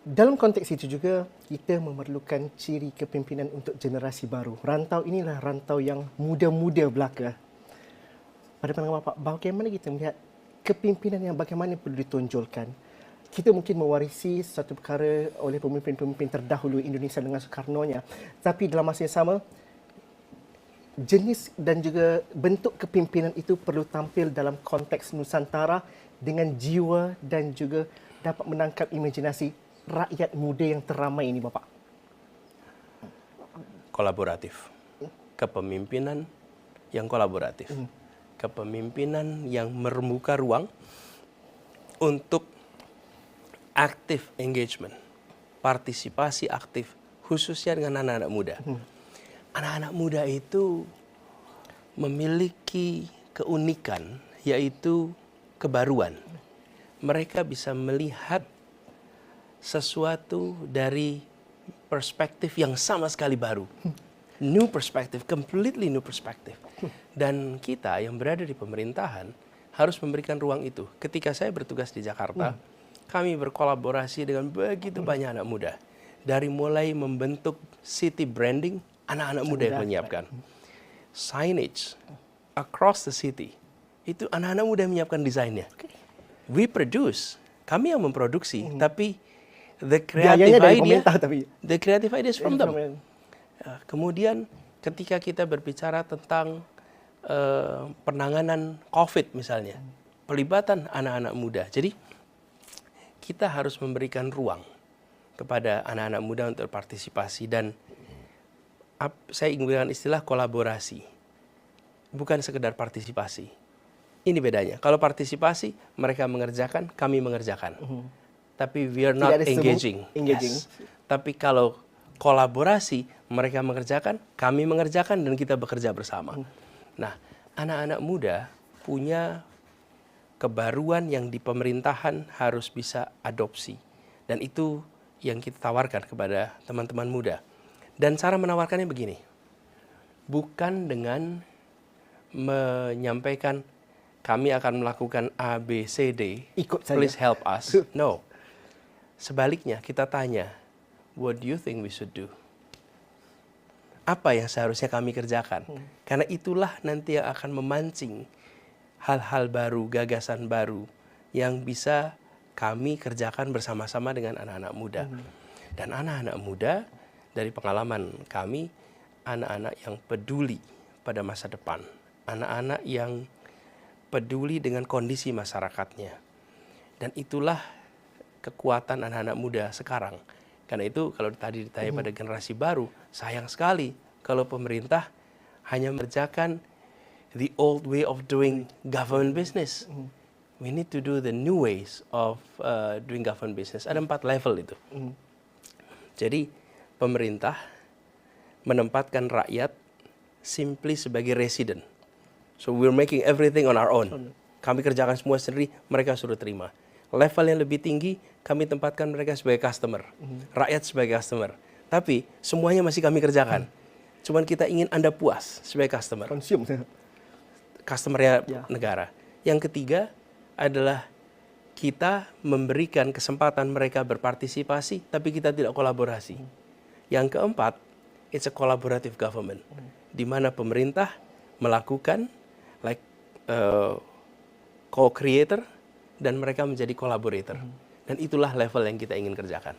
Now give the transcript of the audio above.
Dalam konteks itu juga, kita memerlukan ciri kepimpinan untuk generasi baru. Rantau inilah rantau yang muda-muda belaka. Pada pandangan Bapak, bagaimana kita melihat kepimpinan yang bagaimana perlu ditonjolkan? Kita mungkin mewarisi satu perkara oleh pemimpin-pemimpin terdahulu Indonesia dengan Soekarno-nya. Tapi dalam masa yang sama, jenis dan juga bentuk kepimpinan itu perlu tampil dalam konteks Nusantara dengan jiwa dan juga dapat menangkap imajinasi rakyat muda yang teramai ini, Bapak. Kolaboratif. Kepemimpinan yang kolaboratif. Kepemimpinan yang membuka ruang untuk active engagement, partisipasi aktif, khususnya dengan anak-anak muda. Anak-anak muda itu memiliki keunikan, yaitu kebaruan. Mereka bisa melihat sesuatu dari perspektif yang sama sekali baru. New perspective, completely new perspective. Dan kita yang berada di pemerintahan harus memberikan ruang itu. Ketika saya bertugas di Jakarta, kami berkolaborasi dengan begitu banyak anak muda. Dari mulai membentuk city branding, anak-anak muda yang menyiapkan. Signage across the city, itu anak-anak muda yang menyiapkan desainnya. We produce, kami yang memproduksi, tapi the creative idea is from them. Kemudian ketika kita berbicara tentang penanganan COVID misalnya, pelibatan anak-anak muda. Jadi kita harus memberikan ruang kepada anak-anak muda untuk berpartisipasi, dan saya ingin menggunakan istilah kolaborasi, bukan sekedar partisipasi. Ini bedanya. Kalau partisipasi, mereka mengerjakan, kami mengerjakan. Tapi we are not engaging. Yes. Tapi kalau kolaborasi, mereka mengerjakan, kami mengerjakan, dan kita bekerja bersama. Nah, anak-anak muda punya kebaruan yang di pemerintahan harus bisa adopsi. Dan itu yang kita tawarkan kepada teman-teman muda. Dan cara menawarkannya begini, bukan dengan menyampaikan kami akan melakukan A, B, C, D, please help us. No. Sebaliknya, kita tanya, what do you think we should do? Apa yang seharusnya kami kerjakan? Karena itulah nanti yang akan memancing hal-hal baru, gagasan baru yang bisa kami kerjakan bersama-sama dengan anak-anak muda. Dan anak-anak muda, dari pengalaman kami, anak-anak yang peduli pada masa depan. Anak-anak yang peduli dengan kondisi masyarakatnya. Dan itulah kekuatan anak-anak muda sekarang. Karena itu kalau tadi ditanya pada generasi baru, sayang sekali kalau pemerintah hanya mengerjakan the old way of doing government business. We need to do the new ways of doing government business. Ada 4 level itu. Jadi pemerintah menempatkan rakyat simply sebagai resident. So we're making everything on our own. Kami kerjakan semua sendiri, mereka suruh terima. Level yang lebih tinggi, kami tempatkan mereka sebagai customer. Rakyat sebagai customer. Tapi semuanya masih kami kerjakan. Cuman kita ingin Anda puas sebagai customer. Customer-nya negara. Yang ketiga adalah kita memberikan kesempatan mereka berpartisipasi, tapi kita tidak kolaborasi. Yang keempat, it's a collaborative government, di mana pemerintah melakukan like co-creator dan mereka menjadi collaborator. Dan itulah level yang kita ingin kerjakan.